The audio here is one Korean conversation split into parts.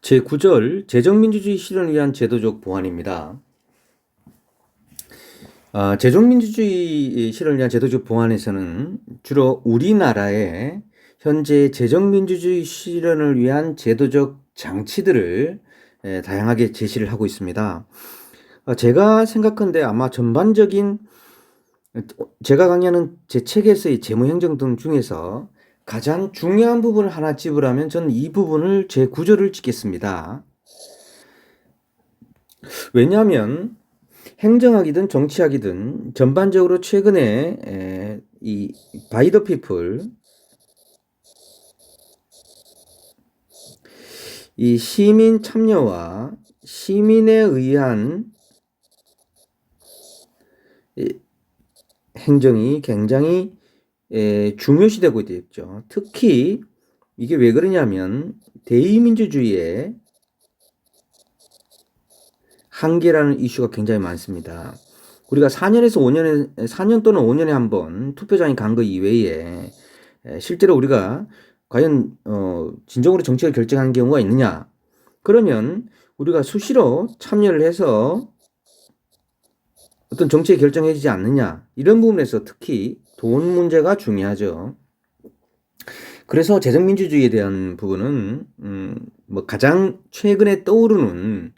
제9절 재정민주주의 실현을 위한 제도적 보완입니다. 재정민주주의 실현을 위한 제도적 보완에서는 주로 우리나라의 현재 재정민주주의 실현을 위한 제도적 장치들을 다양하게 제시를 하고 있습니다. 제가 생각한데 아마 전반적인 제가 강의하는 제 책에서의 재무행정 등 중에서 가장 중요한 부분을 하나 찝으라면 저는 이 부분을 제9절을 찍겠습니다. 왜냐하면 행정학이든 정치학이든 전반적으로 최근에 이 바이 더 피플, 이 시민 참여와 시민에 의한 행정이 굉장히 중요시되고 있죠. 특히 이게 왜 그러냐면 대의민주주의의 한계라는 이슈가 굉장히 많습니다. 우리가 4년 또는 5년에 한 번 투표장에 간 거 이외에 실제로 우리가 과연 진정으로 정책을 결정하는 경우가 있느냐? 그러면 우리가 수시로 참여를 해서 어떤 정책이 결정해지지 않느냐? 이런 부분에서 특히 돈 문제가 중요하죠. 그래서 재정민주주의에 대한 부분은 가장 최근에 떠오르는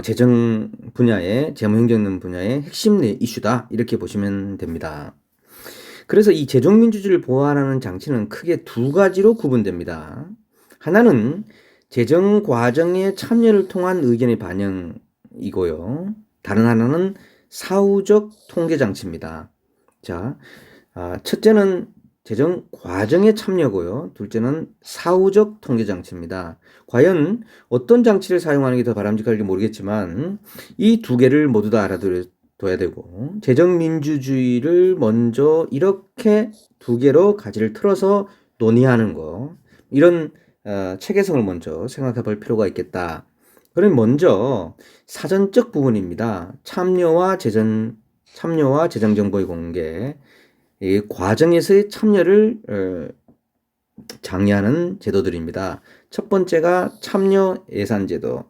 재정 분야의 재무행정 분야의 핵심 이슈다 이렇게 보시면 됩니다. 그래서 이 재정민주주의를 보완하는 장치는 크게 두 가지로 구분됩니다. 하나는 재정 과정의 참여를 통한 의견의 반영이고요. 다른 하나는 사후적 통계 장치입니다. 자, 첫째는 재정 과정의 참여고요. 둘째는 사후적 통계 장치입니다. 과연 어떤 장치를 사용하는 게 더 바람직할지 모르겠지만 이 두 개를 모두 다 알아둬야 되고 재정민주주의를 먼저 이렇게 두 개로 가지를 틀어서 논의하는 거 이런 체계성을 먼저 생각해 볼 필요가 있겠다. 그럼 먼저 사전적 부분입니다. 참여와 재정 정보의 공개 이 과정에서의 참여를 장려하는 제도들입니다. 첫 번째가 참여 예산 제도.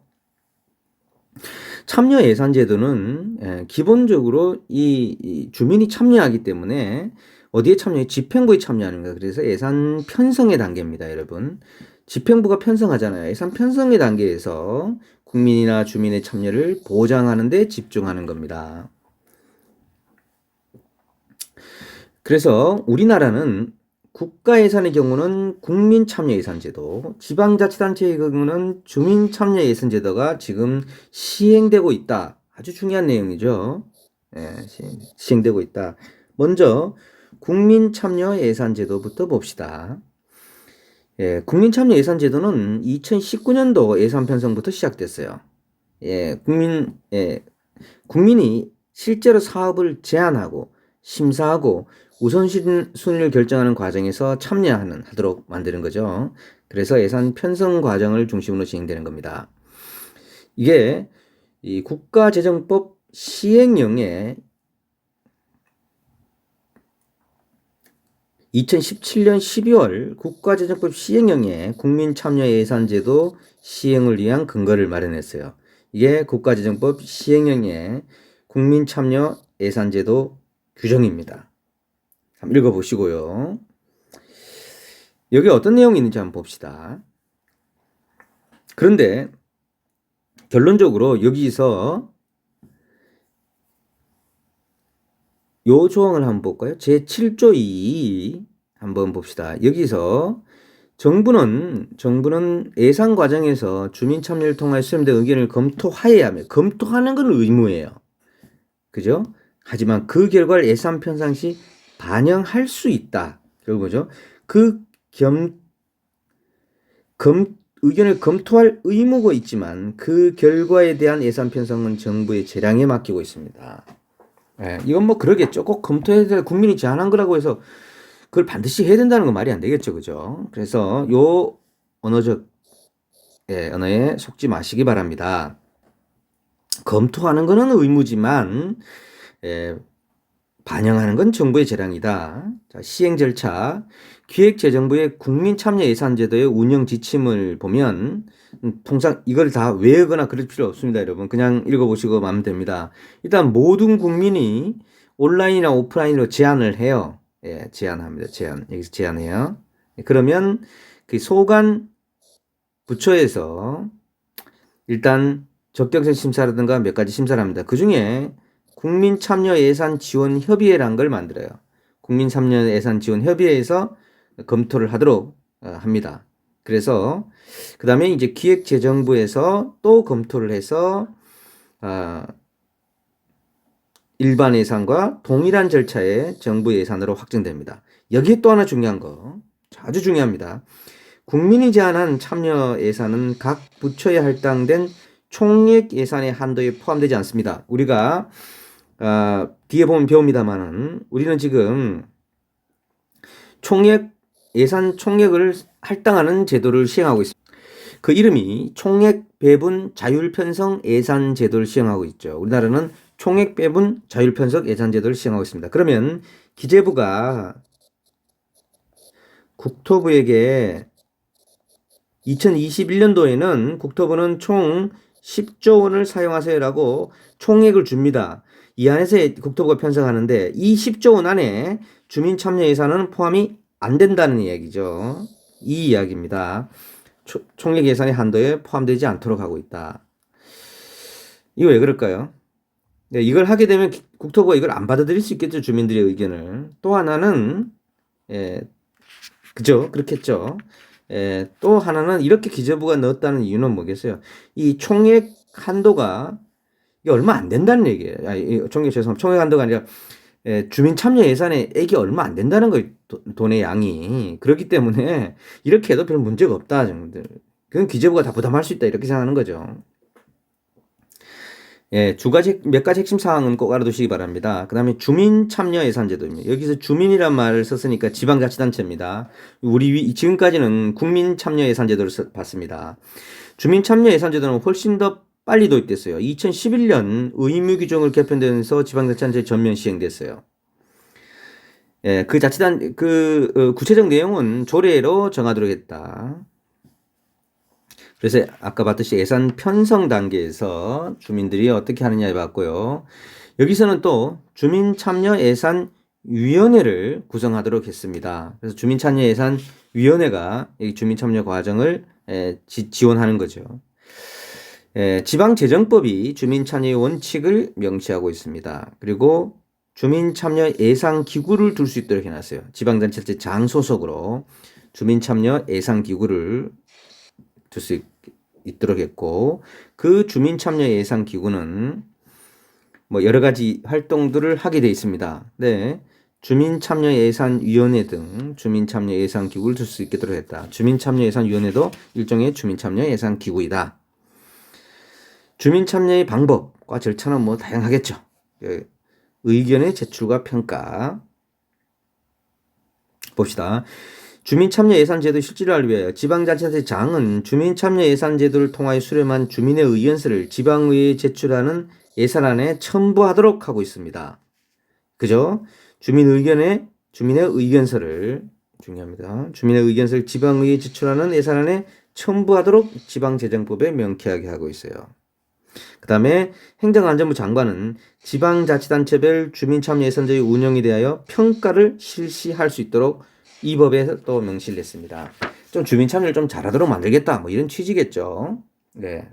참여 예산 제도는 기본적으로 이 주민이 참여하기 때문에 어디에 참여해? 집행부에 참여하는 거예요. 그래서 예산 편성의 단계입니다, 여러분. 집행부가 편성하잖아요. 예산 편성의 단계에서 국민이나 주민의 참여를 보장하는 데 집중하는 겁니다. 그래서 우리나라는 국가 예산의 경우는 국민 참여 예산 제도, 지방자치단체의 경우는 주민 참여 예산 제도가 지금 시행되고 있다. 아주 중요한 내용이죠. 시행되고 있다. 먼저 국민 참여 예산 제도부터 봅시다. 국민 참여 예산 제도는 2019년도 예산 편성부터 시작됐어요. 국민이 실제로 사업을 제안하고 심사하고 우선순위를 결정하는 과정에서 하도록 만드는 거죠. 그래서 예산 편성 과정을 중심으로 진행되는 겁니다. 이게 이 국가재정법 시행령에 2017년 12월 국가재정법 시행령에 국민참여예산제도 시행을 위한 근거를 마련했어요. 이게 국가재정법 시행령의 국민참여예산제도 규정입니다. 한번 읽어보시고요. 여기 어떤 내용이 있는지 한번 봅시다. 그런데 결론적으로 여기서 요 조항을 한번 볼까요? 제7조 2 한번 봅시다. 여기서 정부는 예산 과정에서 주민 참여를 통해 수렴된 의견을 검토하여야 하며 검토하는 건 의무예요. 그죠? 하지만 그 결과를 예산 편성 시 반영할 수 있다. 결국 뭐죠? 의견을 검토할 의무가 있지만 그 결과에 대한 예산 편성은 정부의 재량에 맡기고 있습니다. 이건 뭐 그러겠죠. 꼭 검토해야 될 국민이 제안한 거라고 해서 그걸 반드시 해야 된다는 건 말이 안 되겠죠. 그죠? 그래서 요 언어에 속지 마시기 바랍니다. 검토하는 거는 의무지만 반영하는 건 정부의 재량이다. 자, 시행 절차. 기획재정부의 국민참여예산제도의 운영 지침을 보면 통상 이걸 다 외우거나 그럴 필요 없습니다, 여러분. 그냥 읽어보시고 마면 됩니다. 일단 모든 국민이 온라인이나 오프라인으로 제안을 해요. 예, 제안합니다. 제안. 여기서 제안해요. 그러면 그 소관 부처에서 일단 적격성 심사라든가 몇 가지 심사를 합니다. 그 중에 국민참여예산지원협의회라는 걸 만들어요. 국민참여예산지원협의회에서 검토를 하도록 합니다. 그래서 그 다음에 이제 기획재정부에서 또 검토를 해서 일반 예산과 동일한 절차의 정부 예산으로 확정됩니다. 여기에 또 하나 중요한 거, 아주 중요합니다. 국민이 제안한 참여 예산은 각 부처에 할당된 총액 예산의 한도에 포함되지 않습니다. 우리가 뒤에 보면 배웁니다만은 우리는 지금 예산 총액을 할당하는 제도를 시행하고 있습니다. 그 이름이 총액 배분 자율 편성 예산 제도를 시행하고 있죠. 우리나라는 총액 배분 자율 편성 예산 제도를 시행하고 있습니다. 그러면 기재부가 국토부에게 2021년도에는 국토부는 총 10조 원을 사용하세요라고 총액을 줍니다. 이 안에서 국토부가 편성하는데 이 10조 원 안에 주민참여 예산은 포함이 안 된다는 이야기죠. 이 이야기입니다. 총액 예산의 한도에 포함되지 않도록 하고 있다. 이거 왜 그럴까요? 네, 이걸 하게 되면 국토부가 이걸 안 받아들일 수 있겠죠. 주민들의 의견을. 또 하나는 그죠? 그렇겠죠. 또 하나는 이렇게 기재부가 넣었다는 이유는 뭐겠어요? 이 총액 한도가 이게 얼마 안 된다는 얘기예요. 총액 한도가 아니라 주민 참여 예산의 액이 얼마 안 된다는 거예요. 돈의 양이. 그렇기 때문에 이렇게 해도 별 문제가 없다. 정도들. 그건 기재부가 다 부담할 수 있다. 이렇게 생각하는 거죠. 몇 가지 핵심 사항은 꼭 알아두시기 바랍니다. 그 다음에 주민참여예산제도입니다. 여기서 주민이란 말을 썼으니까 지방자치단체입니다. 지금까지는 국민참여예산제도를 봤습니다. 주민참여예산제도는 훨씬 더 빨리 도입됐어요. 2011년 의무규정을 개편되면서 지방자치단체 전면 시행됐어요. 구체적 내용은 조례로 정하도록 했다. 그래서 아까 봤듯이 예산 편성 단계에서 주민들이 어떻게 하느냐에 봤고요. 여기서는 또 주민참여예산위원회를 구성하도록 했습니다. 그래서 주민참여예산위원회가 이 주민참여 과정을 지원하는 거죠. 지방재정법이 주민참여의 원칙을 명시하고 있습니다. 그리고 주민참여예산기구를 둘 수 있도록 해놨어요. 지방자치단체 장 소속으로 주민참여예산기구를 둘 수 있도록 했고, 그 주민참여예산기구는 뭐 여러 가지 활동들을 하게 되어 있습니다. 네. 주민참여예산위원회 등 주민참여예산기구를 둘 수 있도록 했다. 주민참여예산위원회도 일종의 주민참여예산기구이다. 주민참여의 방법과 절차는 뭐 다양하겠죠. 의견의 제출과 평가. 봅시다. 주민참여예산제도 실질화를 위하여 지방자치단체 장은 주민참여예산제도를 통하여 수렴한 주민의 의견서를 지방의회에 제출하는 예산안에 첨부하도록 하고 있습니다. 그죠? 주민의 의견서를 중요합니다. 주민의 의견서를 지방의회에 제출하는 예산안에 첨부하도록 지방재정법에 명쾌하게 하고 있어요. 그 다음에 행정안전부 장관은 지방자치단체별 주민참여예산제의 운영에 대하여 평가를 실시할 수 있도록 이 법에 또 명시를 했습니다. 좀 주민 참여를 좀 잘하도록 만들겠다. 뭐 이런 취지겠죠. 네.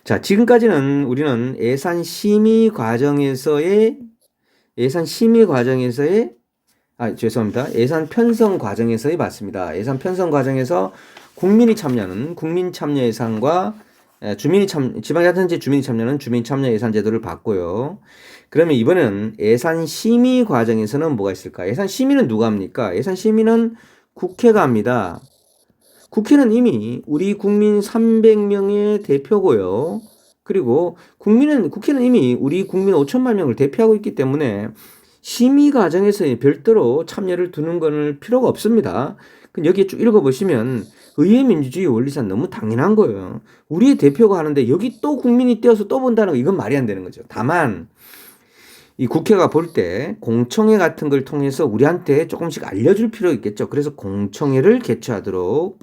자, 지금까지는 우리는 예산 심의 과정에서의 예산 편성 과정에서의 봤습니다. 예산 편성 과정에서 국민이 참여하는 국민참여예산과 지방자치단체 주민이 참여하는 주민참여예산제도를 봤고요. 그러면 이번에는 예산 심의 과정에서는 뭐가 있을까? 예산 심의는 누가 합니까? 예산 심의는 국회가 합니다. 국회는 이미 우리 국민 300명의 대표고요. 그리고 국회는 이미 우리 국민 5천만 명을 대표하고 있기 때문에 심의 과정에서 별도로 참여를 두는 건 필요가 없습니다. 여기에 쭉 읽어보시면 의회 민주주의 원리상 너무 당연한 거예요. 우리의 대표가 하는데 여기 또 국민이 뛰어서 또 본다는 거 이건 말이 안 되는 거죠. 다만 이 국회가 볼 때 공청회 같은 걸 통해서 우리한테 조금씩 알려줄 필요 있겠죠. 그래서 공청회를 개최하도록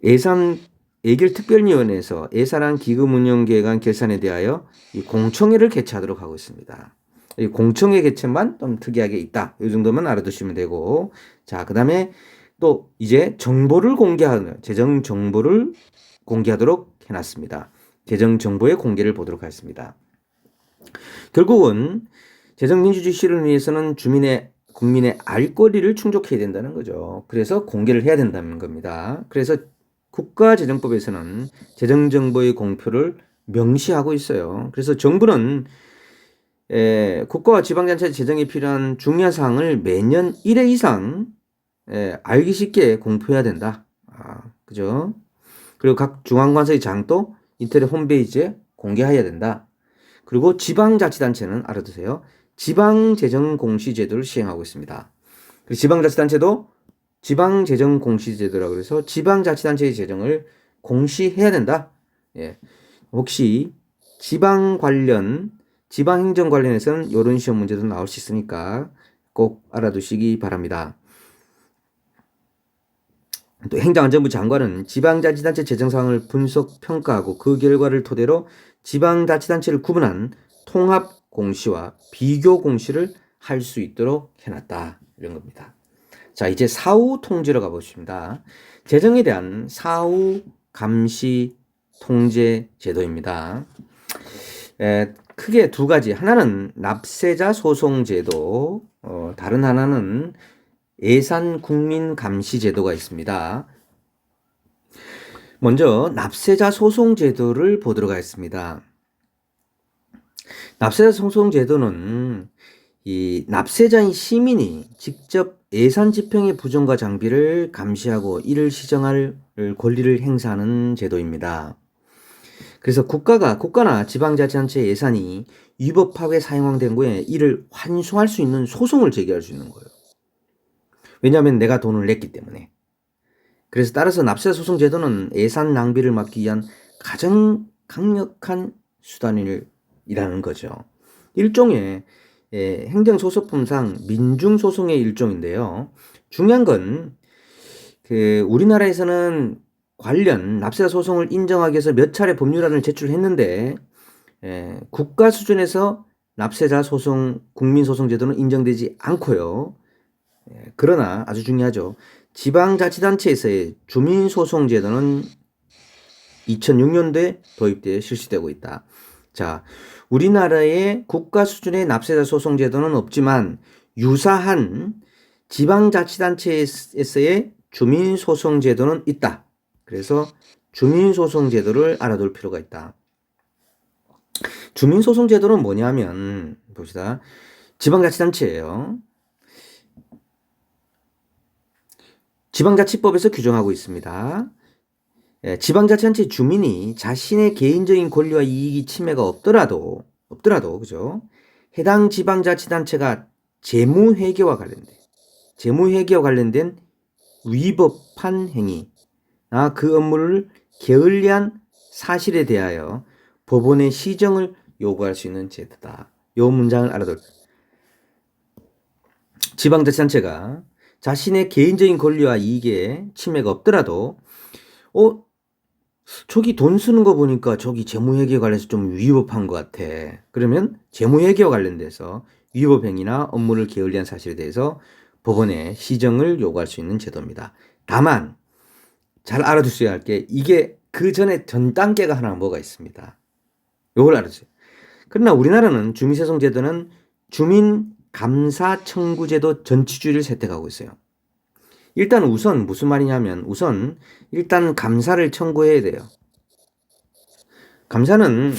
예산 예결특별위원회에서 예산안 기금 운영 계획안 결산에 대하여 이 공청회를 개최하도록 하고 있습니다. 이 공청회 개최만 좀 특이하게 있다. 이 정도만 알아두시면 되고, 자, 그다음에 또 이제 정보를 공개하는 재정 정보를 공개하도록 해놨습니다. 재정 정보의 공개를 보도록 하겠습니다. 결국은 재정민주주의 실현을 위해서는 국민의 알 권리를 충족해야 된다는 거죠. 그래서 공개를 해야 된다는 겁니다. 그래서 국가재정법에서는 재정정보의 공표를 명시하고 있어요. 그래서 정부는 국가와 지방자치 재정에 필요한 중요한 사항을 매년 1회 이상 알기 쉽게 공표해야 된다. 그죠? 그리고 각 중앙관서의 장도 인터넷 홈페이지에 공개해야 된다. 그리고 지방자치단체는 알아두세요. 지방재정공시제도를 시행하고 있습니다. 그리고 지방자치단체도 지방재정공시제도라고 해서 지방자치단체의 재정을 공시해야 된다. 예. 혹시 지방행정 관련해서는 이런 시험 문제도 나올 수 있으니까 꼭 알아두시기 바랍니다. 또 행정안전부 장관은 지방자치단체 재정 상황을 분석, 평가하고 그 결과를 토대로 지방자치단체를 구분한 통합공시와 비교공시를 할 수 있도록 해놨다. 이런 겁니다. 자, 이제 사후 통제로 가보겠습니다. 재정에 대한 사후 감시 통제 제도입니다. 크게 두 가지. 하나는 납세자 소송 제도, 다른 하나는 예산 국민 감시 제도가 있습니다. 먼저 납세자 소송 제도를 보도록 하겠습니다. 납세자 소송 제도는 이 납세자인 시민이 직접 예산 집행의 부정과 장비를 감시하고 이를 시정할 권리를 행사하는 제도입니다. 그래서 국가나 지방자치단체 예산이 위법하게 사용된 후에 이를 환수할 수 있는 소송을 제기할 수 있는 거예요. 왜냐하면 내가 돈을 냈기 때문에. 그래서 따라서 납세자 소송 제도는 예산 낭비를 막기 위한 가장 강력한 수단이라는 거죠. 일종의 행정소송법상 민중소송의 일종인데요. 중요한 건 우리나라에서는 관련 납세자 소송을 인정하기 위해서 몇 차례 법률안을 제출했는데 국가 수준에서 납세자 소송, 국민소송 제도는 인정되지 않고요. 그러나 아주 중요하죠. 지방자치단체에서의 주민소송 제도는 2006년도에 도입되어 실시되고 있다. 자, 우리나라의 국가 수준의 납세자 소송 제도는 없지만 유사한 지방자치단체에서의 주민소송 제도는 있다. 그래서 주민소송 제도를 알아둘 필요가 있다. 주민소송 제도는 뭐냐면 봅시다. 지방자치단체예요. 지방자치법에서 규정하고 있습니다. 지방자치단체 주민이 자신의 개인적인 권리와 이익이 침해가 없더라도 그죠? 해당 지방자치단체가 재무회계와 관련된 위법한 행위나 그 업무를 게을리한 사실에 대하여 법원의 시정을 요구할 수 있는 제도다. 이 문장을 알아둘. 지방자치단체가 자신의 개인적인 권리와 이익에 침해가 없더라도 저기 돈 쓰는 거 보니까 저기 재무회계 관련해서 좀 위법한 것 같아. 그러면 재무회계와 관련돼서 위법행위나 업무를 게을리한 사실에 대해서 법원에 시정을 요구할 수 있는 제도입니다. 다만 잘 알아두셔야 할 게 이게 그 전에 전 단계가 하나 뭐가 있습니다. 요걸 알아두세요. 그러나 우리나라는 주민소송제도는 주민감사청구제도 전치주의를 채택하고 있어요. 일단 우선 무슨 말이냐면 일단 감사를 청구해야 돼요. 감사는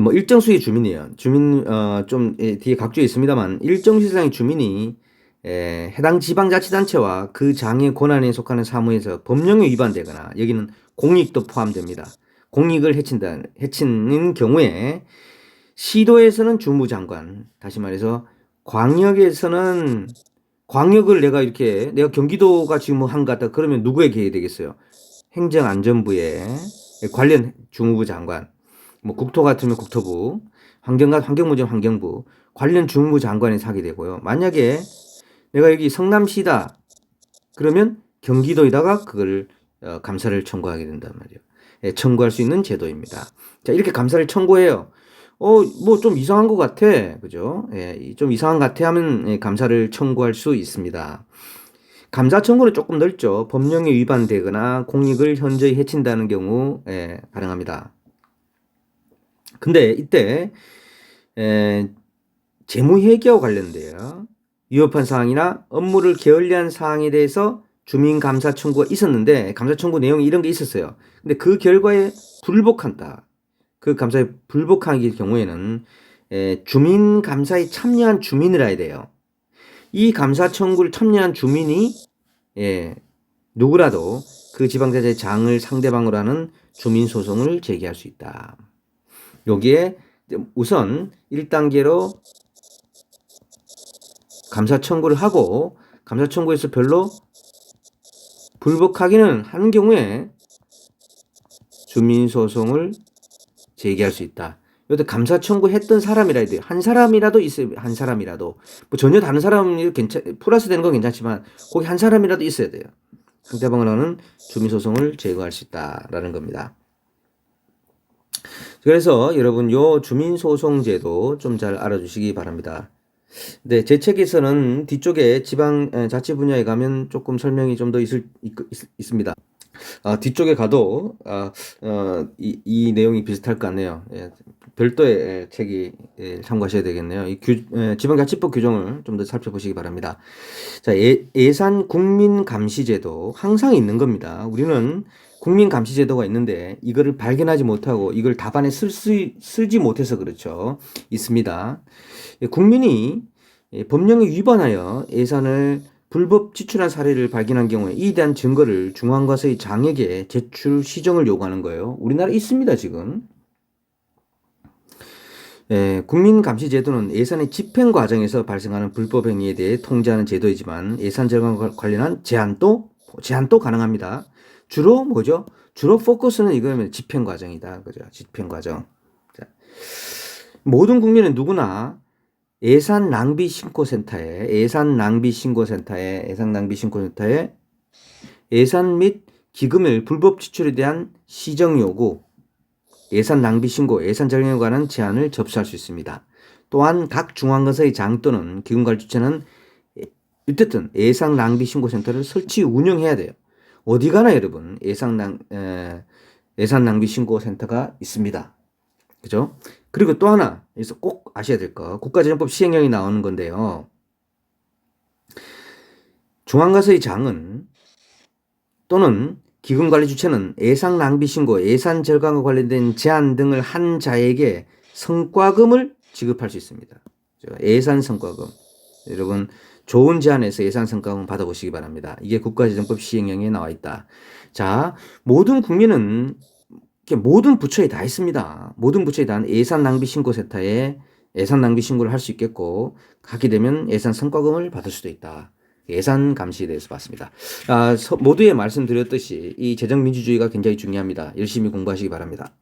뭐 일정 수의 주민이에요. 좀 뒤에 각주에 있습니다만 일정 수의 주민이 해당 지방자치단체와 그 장의 권한에 속하는 사무에서 법령에 위반되거나 여기는 공익도 포함됩니다. 공익을 해치는 경우에 시도에서는 주무장관, 다시 말해서 광역을 내가 경기도가 지금 한 것 같다. 그러면 누구에게 해야 되겠어요? 행정안전부에 관련 주무부 장관. 뭐 국토 같으면 국토부, 환경문제는 환경부, 관련 주무 장관이 하게 되고요. 만약에 내가 여기 성남시다 그러면 경기도에다가 그걸 감사를 청구하게 된단 말이에요. 예, 청구할 수 있는 제도입니다. 자, 이렇게 감사를 청구해요. 뭐 좀 이상한 것 같아. 그죠? 예, 좀 이상한 것 같아 하면 예, 감사를 청구할 수 있습니다. 감사 청구는 조금 넓죠. 법령에 위반되거나 공익을 현저히 해친다는 경우 예, 가능합니다. 근데 이때 재무회계와 관련돼요. 위협한 사항이나 업무를 게을리한 사항에 대해서 주민감사 청구가 있었는데 감사 청구 내용이 이런 게 있었어요. 근데 그 결과에 불복한다. 그 감사에 불복하기 경우에는 주민감사에 참여한 주민이라 해야 돼요. 이 감사 청구를 참여한 주민이 누구라도 그 지방자치의 장을 상대방으로 하는 주민소송을 제기할 수 있다. 여기에 우선 1단계로 감사 청구를 하고 감사 청구에서 별로 불복하기는 하는 경우에 주민소송을 제기할 수 있다. 여기 감사 청구했던 사람이라 해야 돼요. 한 사람이라도 있어요. 한 사람이라도. 뭐 전혀 다른 사람이 플러스 되는 건 괜찮지만 거기 한 사람이라도 있어야 돼요. 상대방을 하는 주민소송을 제거할 수 있다라는 겁니다. 그래서 여러분 요 주민소송제도 좀 잘 알아주시기 바랍니다. 네, 제 책에서는 뒤쪽에 지방자치 분야에 가면 조금 설명이 좀 더 있습니다. 뒤쪽에 가도 이 내용이 비슷할 것 같네요. 예, 별도의 책이 참고하셔야 되겠네요. 지방자치법 규정을 좀 더 살펴보시기 바랍니다. 자, 예산 국민감시제도 항상 있는 겁니다. 우리는 국민감시제도가 있는데 이거를 발견하지 못하고 이걸 답안에 쓰지 못해서 그렇죠. 있습니다. 국민이 법령에 위반하여 예산을 불법 지출한 사례를 발견한 경우에 이에 대한 증거를 중앙과서의 장에게 제출 시정을 요구하는 거예요. 우리나라에 있습니다, 지금. 국민감시제도는 예산의 집행 과정에서 발생하는 불법 행위에 대해 통제하는 제도이지만 예산 절감과 관련한 제한도 가능합니다. 주로 뭐죠? 주로 포커스는 이거면 집행 과정이다. 그죠? 집행 과정. 자, 모든 국민은 누구나 예산낭비신고센터에 예산 및 기금을 불법 지출에 대한 시정 요구, 예산 낭비 신고, 예산 절감에 관한 제안을 접수할 수 있습니다. 또한 각 중앙건서의 장 또는 기금관리주체는 어쨌든 예산 낭비 신고센터를 설치 운영해야 돼요. 어디 가나 여러분 예산 낭비 신고센터가 있습니다. 그죠? 그리고 또 하나 여기서 꼭 아셔야 될 거 국가재정법 시행령이 나오는 건데요. 중앙가서의 장은 또는 기금관리 주체는 예산 낭비 신고, 예산 절감과 관련된 제안 등을 한 자에게 성과금을 지급할 수 있습니다. 예산 성과금. 여러분 좋은 제안에서 예산 성과금 받아보시기 바랍니다. 이게 국가재정법 시행령에 나와 있다. 자, 모든 국민은 모든 부처에 다 있습니다. 모든 부처에 다 예산 낭비 신고센터에 예산 낭비 신고를 할 수 있겠고 하게 되면 예산 성과금을 받을 수도 있다. 예산 감시에 대해서 봤습니다. 모두에 말씀드렸듯이 이 재정민주주의가 굉장히 중요합니다. 열심히 공부하시기 바랍니다.